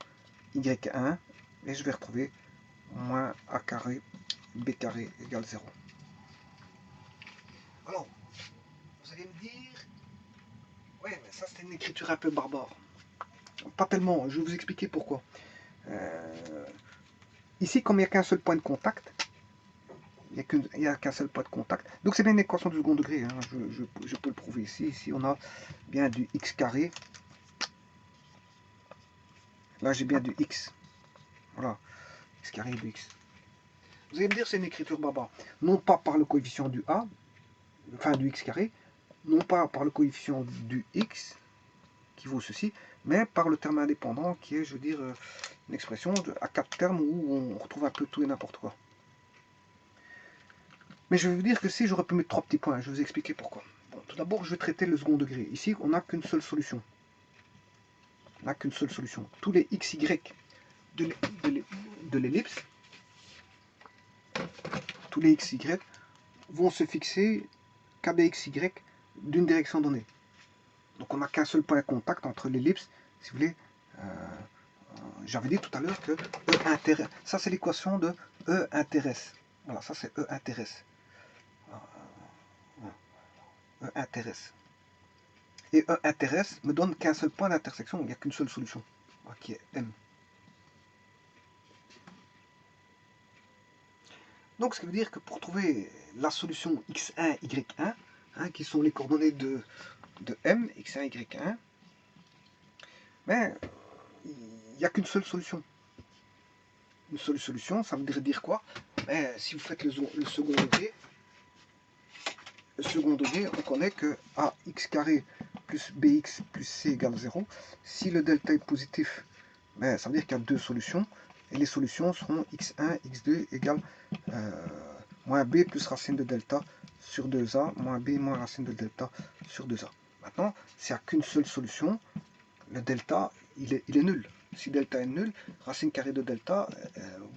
y1, et je vais retrouver moins a carré b carré égale 0. Alors, vous allez me dire, ouais, mais ça c'est une écriture un peu barbare. Pas tellement, je vais vous expliquer pourquoi. Ici, comme il n'y a qu'un seul point de contact, il n'y a qu'un seul point de contact, donc c'est bien une équation du second degré, hein, je peux le prouver ici. Ici, on a bien du x carré. Là, j'ai bien du x. Voilà, x carré de x. Vous allez me dire c'est une écriture barbare. Non pas par le coefficient du a, enfin du x carré, non pas par le coefficient du x, qui vaut ceci, mais par le terme indépendant, qui est, je veux dire, une expression à 4 termes où on retrouve un peu tout et n'importe quoi. Mais je vais vous dire que si j'aurais pu mettre 3 petits points, je vais vous expliquer pourquoi. Bon, tout d'abord, je vais traiter le second degré. Ici, on n'a qu'une seule solution. On n'a qu'une seule solution. Tous les xy de l'ellipse, tous les xy vont se fixer kbxy d'une direction donnée. Donc on n'a qu'un seul point de contact entre l'ellipse, si vous voulez. J'avais dit tout à l'heure que E intéresse. Ça c'est l'équation de E intéresse. Voilà, ça c'est E intéresse. E intéresse. Et E intéresse me donne qu'un seul point d'intersection, il n'y a qu'une seule solution, qui est M. Donc ce qui veut dire que pour trouver la solution x1, y1, hein, qui sont les coordonnées de M, x1, y1, mais il n'y a qu'une seule solution. Une seule solution, ça veut dire quoi? Mais si vous faites le second degré, on connaît que ax carré plus bx plus c égale 0. Si le delta est positif, ben, ça veut dire qu'il y a deux solutions. Et les solutions seront x1, x2 égale moins b plus racine de delta sur 2a, moins b moins racine de delta sur 2a. Maintenant, s'il n'y a qu'une seule solution, le delta, il est nul. Si delta est nul, racine carrée de delta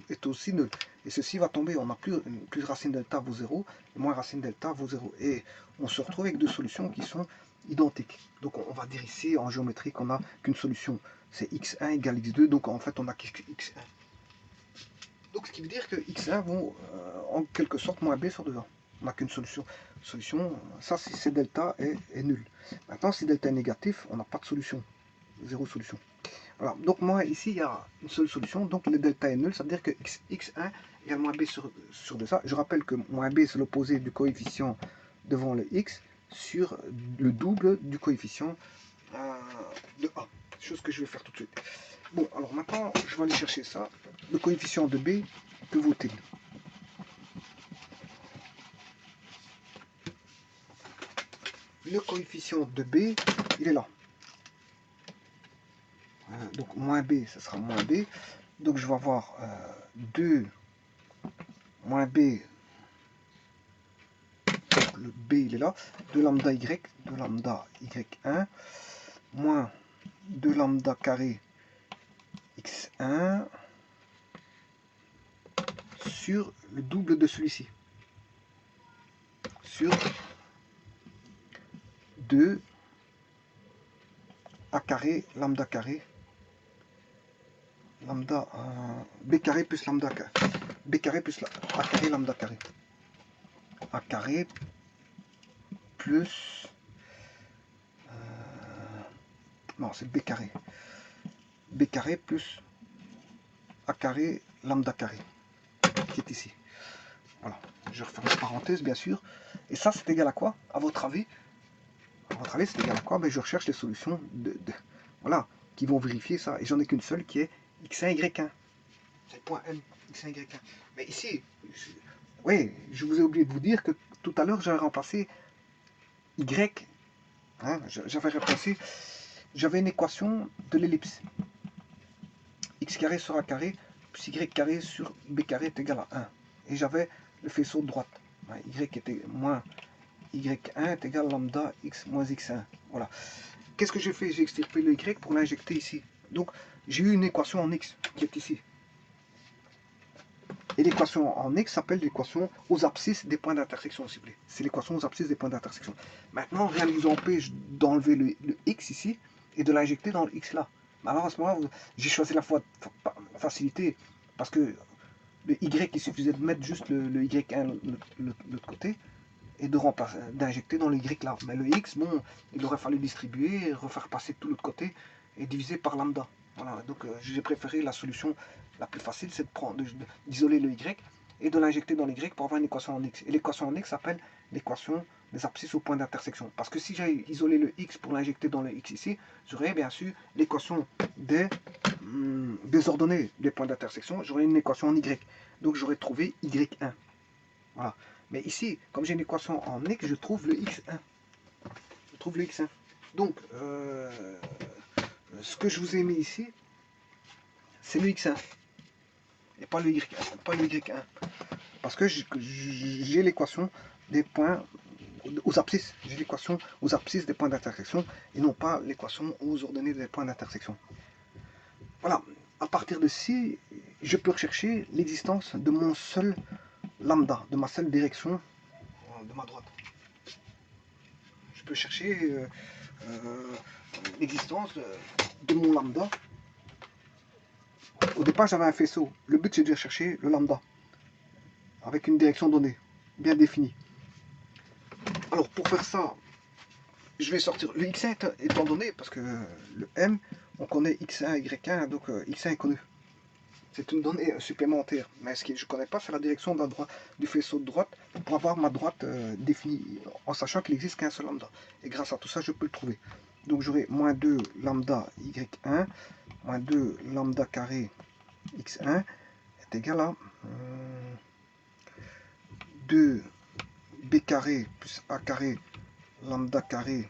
est aussi nul. Et ceci va tomber, on n'a plus racine delta vaut 0, et moins racine delta vaut 0. Et on se retrouve avec deux solutions qui sont identiques. Donc on va dire ici, en géométrie, qu'on n'a qu'une solution. C'est x1 égale x2, donc en fait on a x1. Donc ce qui veut dire que x1 vont en quelque sorte moins b sur 2a. On n'a qu'une solution. Ça si delta est nul. Maintenant si delta est négatif, on n'a pas de solution. Zéro solution. Voilà. Donc moi ici il y a une seule solution, donc le delta est nul, ça veut dire que x1 égale moins b sur 2a. Je rappelle que moins b c'est l'opposé du coefficient devant le x sur le double du coefficient de a. Chose que je vais faire tout de suite. Bon, alors maintenant je vais aller chercher ça. Le coefficient de b, que vaut-il? Le coefficient de b, il est là. Donc moins b, ce sera moins b. Donc je vais avoir 2 moins b, le b il est là, 2 lambda y1, moins 2 lambda carré x1 sur le double de celui-ci, sur 2 a carré lambda carré b carré plus lambda carré, b carré plus a carré lambda carré, a carré plus non c'est b carré plus a carré lambda carré qui est ici. Voilà, je referme la parenthèse bien sûr. Et ça c'est égal à quoi à votre avis? À votre avis c'est égal à quoi? Ben, je recherche les solutions voilà, qui vont vérifier ça. Et j'en ai qu'une seule qui est x1 y1. C'est le point M, x1 y1. Mais ici, oui, je vous ai oublié de vous dire que tout à l'heure j'avais remplacé y, hein, j'avais une équation de l'ellipse. X carré sur a carré plus y carré sur b carré est égal à 1. Et j'avais le faisceau de droite. Y était moins y1 est égal à lambda x moins x1. Voilà. Qu'est-ce que j'ai fait? J'ai extirpé le y pour l'injecter ici. Donc j'ai eu une équation en x qui est ici. Et l'équation en x s'appelle l'équation aux abscisses des points d'intersection, s'il vous plaît. C'est l'équation aux abscisses des points d'intersection. Maintenant, rien ne vous empêche d'enlever le x ici et de l'injecter dans le x là. Alors à ce moment-là, j'ai choisi la facilité parce que le y, il suffisait de mettre juste le y1 de l'autre côté et d'injecter dans le y là. Mais le x, bon, il aurait fallu distribuer, refaire passer tout l'autre côté et diviser par lambda. Voilà, donc j'ai préféré la solution la plus facile, c'est d'isoler le y et de l'injecter dans le y pour avoir une équation en x. Et l'équation en x s'appelle l'équation des abscisses au point d'intersection. Parce que si j'ai isolé le x pour l'injecter dans le x ici, j'aurais bien sûr l'équation des ordonnées des points d'intersection, j'aurais une équation en y. Donc j'aurais trouvé y1. Voilà. Mais ici, comme j'ai une équation en x, je trouve le x1. Je trouve le x1. Donc, ce que je vous ai mis ici, c'est le x1. Et pas le y1. Pas le y1. Parce que j'ai l'équation des points aux abscisses. J'ai l'équation aux abscisses des points d'intersection et non pas l'équation aux ordonnées des points d'intersection. Voilà. À partir de ici, je peux rechercher l'existence de mon seul lambda, de ma seule direction de ma droite. Je peux chercher l'existence de mon lambda. Au départ, j'avais un faisceau. Le but, c'est de chercher le lambda avec une direction donnée, bien définie. Alors, pour faire ça, je vais sortir le x1 étant donné, parce que le m, on connaît x1, y1, donc x1 est connu. C'est une donnée supplémentaire. Mais ce que je ne connais pas, c'est la direction du faisceau de droite pour avoir ma droite définie, en sachant qu'il n'existe qu'un seul lambda. Et grâce à tout ça, je peux le trouver. Donc j'aurai moins 2 lambda y1, moins 2 lambda carré x1 est égal à 2 b carré plus a carré lambda carré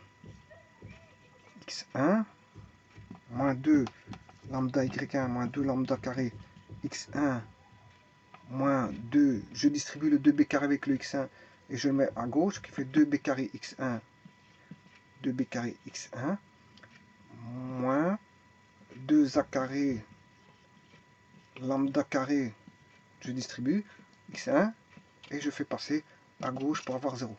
x1, moins 2 lambda y1 moins 2 lambda carré x1 moins 2, je distribue le 2b carré avec le x1 et je le mets à gauche, qui fait 2b carré x1, 2b carré x1, moins 2a carré lambda carré, je distribue x1 et je fais passer à gauche pour avoir 0.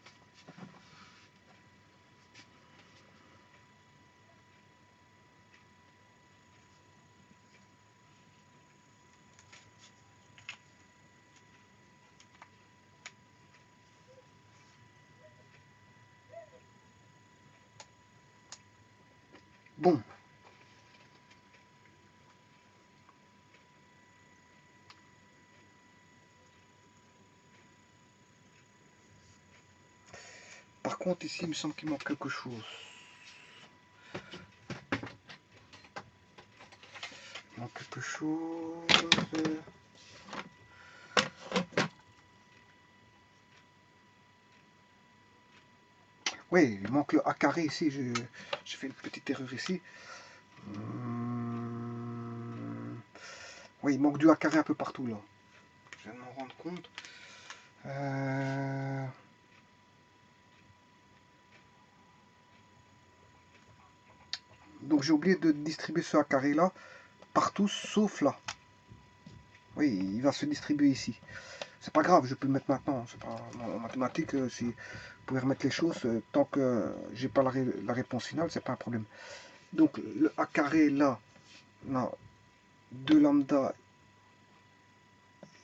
Bon. Par contre, ici, il me semble qu'il manque quelque chose. Il manque quelque chose. Oui, il manque le a carré ici. J'ai fait une petite erreur ici. Oui, il manque du a carré un peu partout là. Je viens de m'en rendre compte. Donc j'ai oublié de distribuer ce a carré là partout sauf là. Oui, il va se distribuer ici. C'est pas grave, je peux le mettre maintenant. C'est pas en mathématiques, si vous pouvez remettre les choses, tant que j'ai pas la réponse finale, c'est pas un problème. Donc le a carré là, non, 2 lambda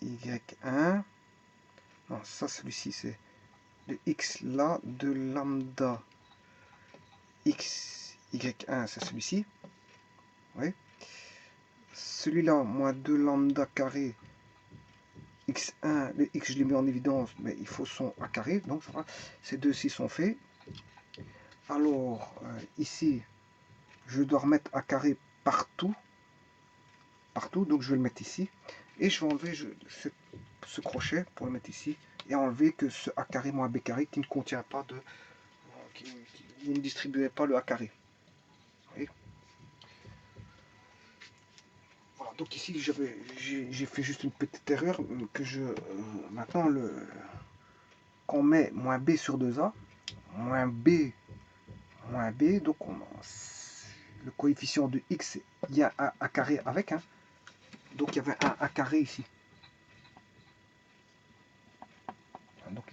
y1. Non, ça celui-ci c'est le x là, 2 lambda x y1, c'est celui-ci. Oui. Celui-là, moins 2 lambda carré x1, le x je l'ai mis en évidence, mais il faut son a carré, donc ça va. Ces deux-ci sont faits. Alors, ici, je dois remettre a carré partout, donc je vais le mettre ici. Et je vais enlever ce crochet pour le mettre ici, et enlever que ce a carré moins b carré qui ne contient pas de... qui ne distribuait pas le a carré. Vous voilà, donc ici j'ai fait juste une petite erreur que maintenant quand on met moins b sur 2a, moins b, donc le coefficient de x, il y a un a carré avec, hein, donc il y avait un a carré ici.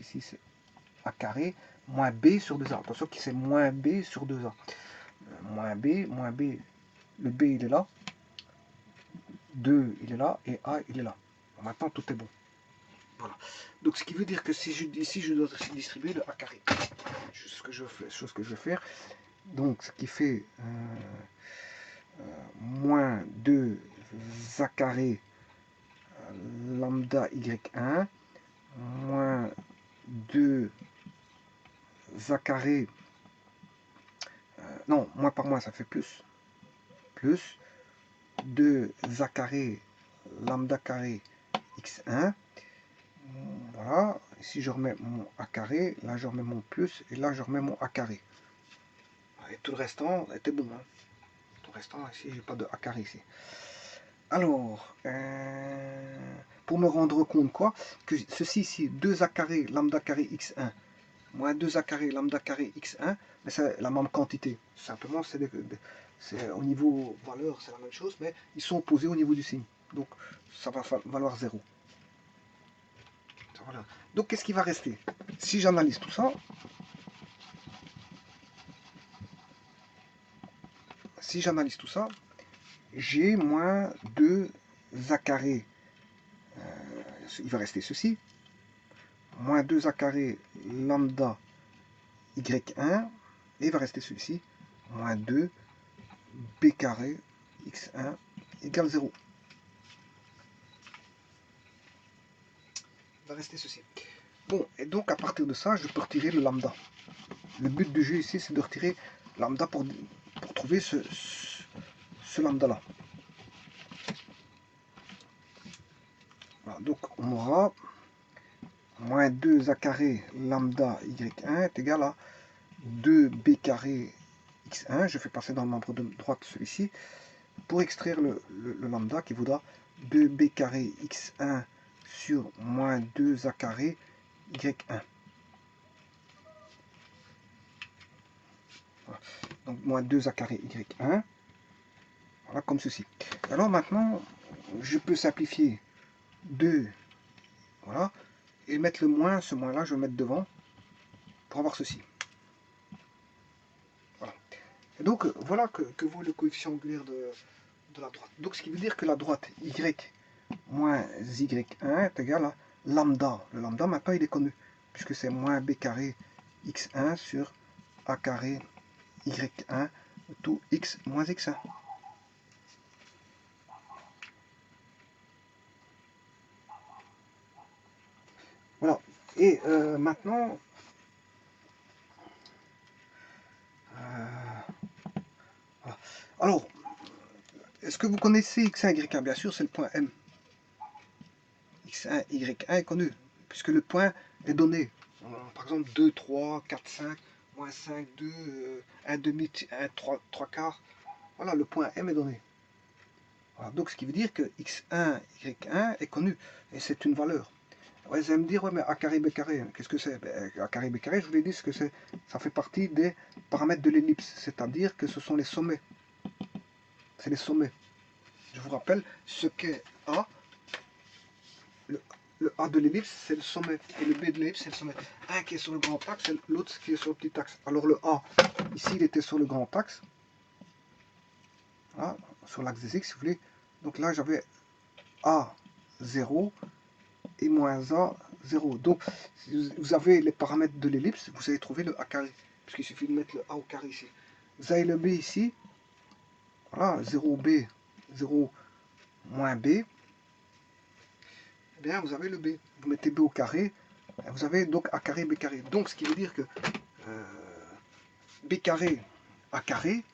ici c'est A carré, moins B sur 2A. Attention que c'est moins B sur 2A. Moins B, le B il est là, 2 il est là, et A il est là. Bon, maintenant tout est bon. Voilà. Donc ce qui veut dire que si je, ici je dois distribuer le A carré. C'est ce que je vais faire. Donc ce qui fait moins 2 A carré lambda y1 moins 2 A carré, non, moins par moins ça fait plus 2 A carré lambda carré x1. Voilà, ici je remets mon A carré, là je remets mon plus, et là je remets mon A carré. Et tout le restant était bon. Hein. Tout le restant, ici j'ai pas de A carré ici. Alors, pour me rendre compte quoi, que ceci ici, 2 A carré lambda carré x1, moins 2 A carré lambda carré x1, mais c'est la même quantité. Simplement, c'est au niveau valeur, c'est la même chose, mais ils sont opposés au niveau du signe. Donc, ça va valoir 0. Voilà. Donc, qu'est-ce qui va rester? Si j'analyse tout ça, j'ai moins 2 A carré, il va rester ceci, moins 2 A carré lambda y1, et il va rester celui-ci, moins 2 b carré x1 égale 0. Il va rester ceci. Bon, et donc à partir de ça, je peux retirer le lambda. Le but du jeu ici, c'est de retirer lambda pour trouver ce lambda-là. Voilà, donc on aura moins 2 A carré lambda y1 est égal à 2b carré x1. Je fais passer dans le membre de droite celui-ci pour extraire le lambda qui vaudra 2b carré x1 sur moins 2a carré y1. Voilà. Donc moins 2a carré y1. Voilà, comme ceci. Alors maintenant, je peux simplifier 2, voilà, et mettre le moins, ce moins-là, je vais mettre devant pour avoir ceci. Voilà. Et donc, voilà que vaut le coefficient angulaire de la droite. Donc, ce qui veut dire que la droite y moins y1 est égal à lambda. Le lambda, maintenant, il est connu, puisque c'est moins b carré x1 sur a carré y1, tout x moins x1. Voilà. Et maintenant, voilà. Alors, est-ce que vous connaissez x1, y1? Bien sûr, c'est le point M. x1, y1 est connu, puisque le point est donné. Par exemple, 2, 3, 4, 5, moins 5, 2, 1 demi, 1, 3 quarts. Voilà, le point M est donné. Voilà, donc, ce qui veut dire que x1, y1 est connu, et c'est une valeur. Ouais, vous allez me dire, ouais, mais a carré, b carré, qu'est-ce que c'est? A carré, b carré, je vous l'ai dit, ce que c'est. Ça fait partie des paramètres de l'ellipse, c'est-à-dire que ce sont les sommets. C'est les sommets. Je vous rappelle ce qu'est A. Le A de l'ellipse, c'est le sommet. Et le B de l'ellipse, c'est le sommet. Un qui est sur le grand axe, et l'autre qui est sur le petit axe. Alors le A, ici, il était sur le grand axe. Voilà, sur l'axe des X, si vous voulez. Donc là, j'avais A 0 et moins A 0. Donc, si vous avez les paramètres de l'ellipse, vous allez trouver le A carré. Puisqu'il suffit de mettre le A au carré ici. Vous avez le B ici. Voilà, 0B, 0 moins B. Eh bien, vous avez le B. Vous mettez B au carré. Vous avez donc A carré, B carré. Donc, ce qui veut dire que B carré, A carré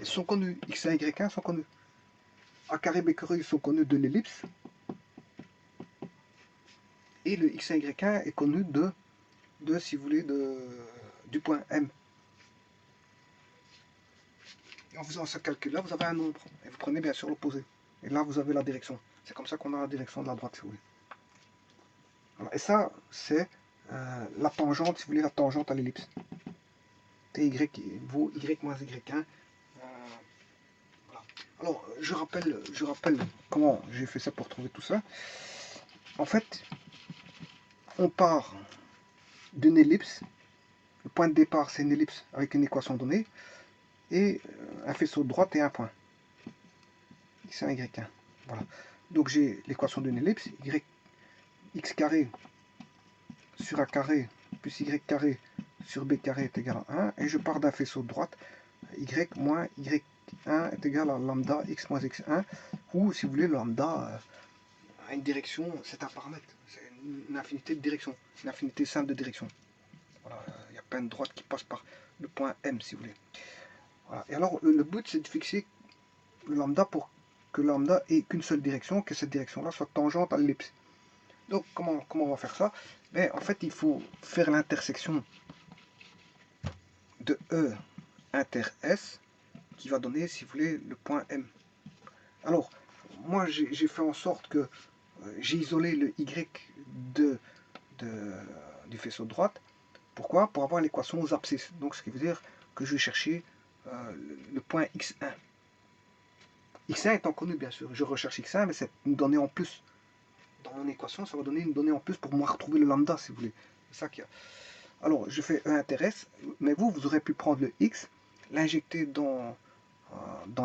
sont connus. X1, Y1 sont connus. A carré, B carré sont connus de l'ellipse. Et le X1, Y1 est connu si vous voulez, du point M. Et en faisant ce calcul-là, vous avez un nombre. Et vous prenez bien sûr l'opposé. Et là, vous avez la direction. C'est comme ça qu'on a la direction de la droite, si vous voulez. Voilà. Et ça, c'est la tangente, si vous voulez, la tangente à l'ellipse. Ty vaut y moins y1. Voilà. Alors, je rappelle comment j'ai fait ça pour trouver tout ça. En fait, on part d'une ellipse. Le point de départ, c'est une ellipse avec une équation donnée, et un faisceau de droite et un point. X1, Y1. Voilà. Donc j'ai l'équation d'une ellipse, x carré sur a carré plus y carré sur b carré est égal à 1, et je pars d'un faisceau de droite, y moins y1 est égal à lambda x moins x1, ou si vous voulez, lambda a une direction, c'est un paramètre, c'est une infinité de direction, une infinité simple de direction. Voilà, il y a plein de droites qui passent par le point M, si vous voulez. Voilà. Et alors, le but, c'est de fixer le lambda pour que lambda ait qu'une seule direction, que cette direction-là soit tangente à l'ellipse. Donc, comment on va faire ça? Mais en fait, il faut faire l'intersection de E inter S, qui va donner, si vous voulez, le point M. Alors, moi, j'ai fait en sorte que j'ai isolé le Y du faisceau de droite. Pourquoi? Pour avoir l'équation aux abscisses. Donc, ce qui veut dire que je vais chercher le point X1. X1 étant connu, bien sûr. Je recherche X1, mais c'est une donnée en plus. Dans mon équation, ça va donner une donnée en plus pour moi retrouver le lambda, si vous voulez. C'est ça qu'il y a. Alors, je fais E inter S, mais vous aurez pu prendre le X, l'injecter dans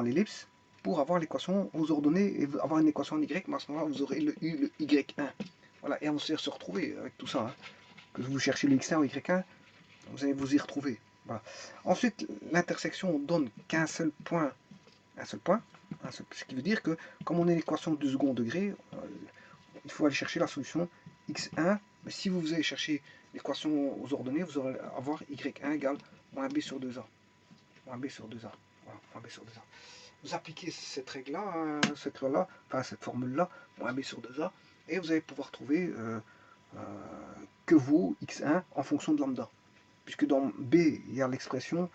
l'ellipse, pour avoir l'équation aux ordonnées et avoir une équation en Y, mais à ce moment-là, vous aurez le Y1. Voilà, et on va se retrouver avec tout ça. Hein. Que vous cherchez le X1 ou Y1, vous allez vous y retrouver. Voilà. Ensuite, l'intersection donne qu'un seul point, ce qui veut dire que, comme on a l'équation du second degré, il faut aller chercher la solution x1, mais si vous allez chercher l'équation aux ordonnées, vous allez avoir y1 égale moins b sur 2a. Moins b sur 2a. Voilà, moins b sur 2a. Vous appliquez cette règle-là, cette formule-là, moins b sur 2a, et vous allez pouvoir trouver que vaut x1 en fonction de lambda. Puisque dans b, il y a l'expression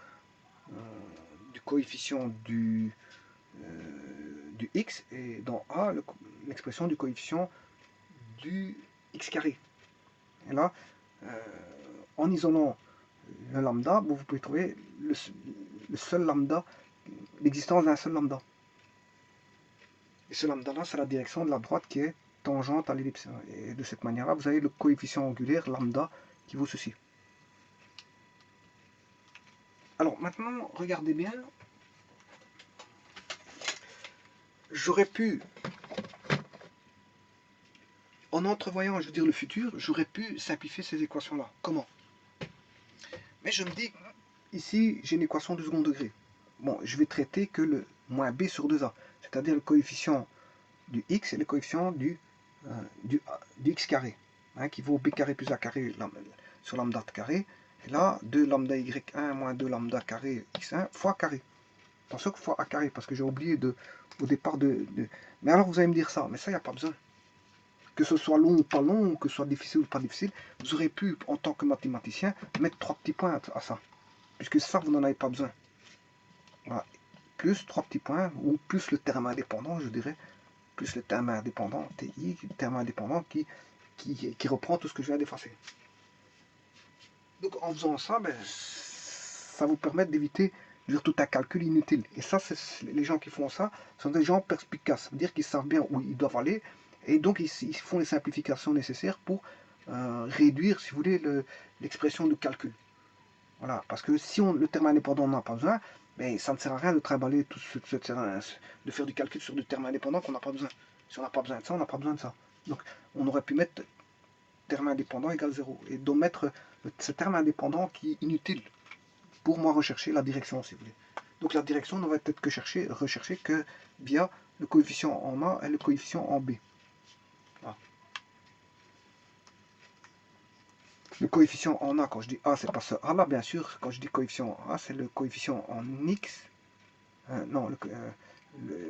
du coefficient du x, et dans a, l'expression du coefficient du x carré. Et là, en isolant le lambda, vous pouvez trouver le seul lambda, l'existence d'un seul lambda. Et ce lambda-là, c'est la direction de la droite qui est tangente à l'ellipse. Et de cette manière-là, vous avez le coefficient angulaire lambda qui vaut ceci. Alors maintenant, regardez bien. J'aurais pu, en entrevoyant, je veux dire, le futur, j'aurais pu simplifier ces équations-là. Comment? Mais je me dis, ici, j'ai une équation de second degré. Bon, je vais traiter que le moins b sur 2a, c'est-à-dire le coefficient du x et le coefficient du x carré, hein, qui vaut b carré plus a carré sur lambda de carré. Et là, 2 lambda y1 moins 2 lambda carré x1 fois carré. Attention que fois a carré, parce que j'ai oublié au départ Mais alors vous allez me dire ça, mais ça, il n'y a pas besoin. Que ce soit long ou pas long, que ce soit difficile ou pas difficile, vous aurez pu, en tant que mathématicien, mettre 3 petits points à ça. Puisque ça, vous n'en avez pas besoin. Voilà. Plus 3 petits points, ou plus le terme indépendant, je dirais. Plus le terme indépendant, TI, le terme indépendant qui reprend tout ce que je viens d'effacer. Donc en faisant ça, ben, ça vous permet d'éviter tout un calcul inutile. Et ça, les gens qui font ça sont des gens perspicaces, c'est-à-dire qu'ils savent bien où ils doivent aller, et donc ils font les simplifications nécessaires pour réduire, si vous voulez, l'expression du calcul. Voilà, parce que si le terme indépendant n'en a pas besoin, mais ça ne sert à rien de trimballer tout de faire du calcul sur du terme indépendant qu'on n'a pas besoin. Si on n'a pas besoin de ça, on n'a pas besoin de ça. Donc on aurait pu mettre terme indépendant égale 0. Et donc mettre ce terme indépendant qui est inutile pour moi rechercher la direction, si vous voulez. Donc la direction ne va être que rechercher que via le coefficient en A et le coefficient en B. Voilà. Le coefficient en A, quand je dis A, c'est pas ce A là, bien sûr. Quand je dis coefficient en A, c'est le coefficient en X. Non,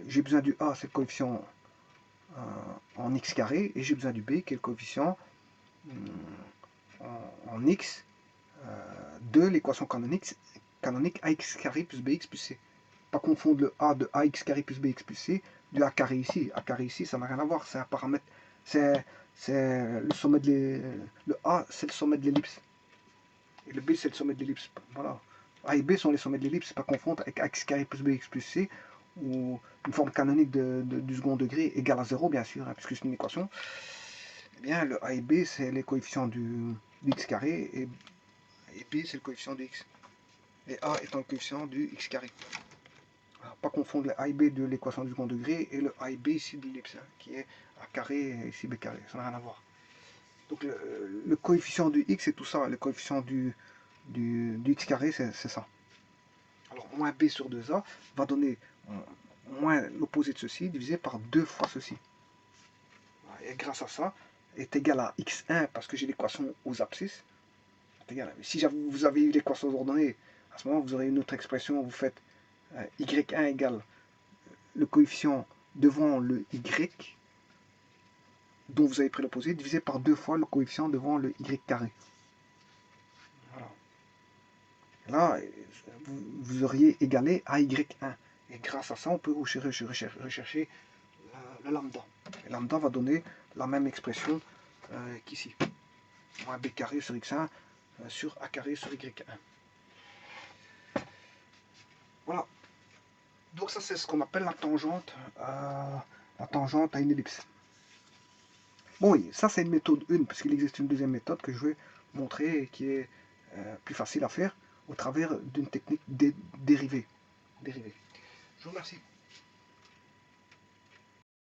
j'ai besoin du A, c'est le coefficient en X carré, et j'ai besoin du B, qui est le coefficient en X de l'équation canonique ax carré plus bx plus c. Pas confondre le a de ax carré plus bx plus c de a carré ici. A carré ici, ça n'a rien à voir, c'est un paramètre. C'est le sommet de le a, c'est le sommet de l'ellipse. Et le b, c'est le sommet de l'ellipse. Voilà. A et b sont les sommets de l'ellipse, pas confondre avec ax carré plus bx plus c, ou une forme canonique du second degré égale à 0, bien sûr, hein, puisque c'est une équation. Eh bien, le a et b, c'est les coefficients du x carré, et b c'est le coefficient du x. Et a étant le coefficient du x carré. Alors, pas confondre le a et b de l'équation du second degré et le a et b ici de l'ellipse, hein, qui est a carré et ici b carré, ça n'a rien à voir. Donc le coefficient du x c'est tout ça, le coefficient du x carré c'est ça. Alors moins b sur 2a va donner moins l'opposé de ceci divisé par 2 fois ceci. Et grâce à ça est égal à x1 parce que j'ai l'équation aux abscisses. Si vous avez eu l'équation ordonnée, à ce moment vous aurez une autre expression, vous faites y1 égale le coefficient devant le y dont vous avez pris l'opposé divisé par 2 fois le coefficient devant le y carré. Voilà. Là, vous auriez égalé à y1. Et grâce à ça, on peut rechercher le lambda. Et lambda va donner la même expression qu'ici. Moins b carré sur x1 sur a carré sur y1. Voilà. Donc ça, c'est ce qu'on appelle la tangente à une ellipse. Bon, oui, ça c'est une méthode 1, parce qu'il existe une deuxième méthode que je vais montrer et qui est plus facile à faire au travers d'une technique dérivée. Je vous remercie.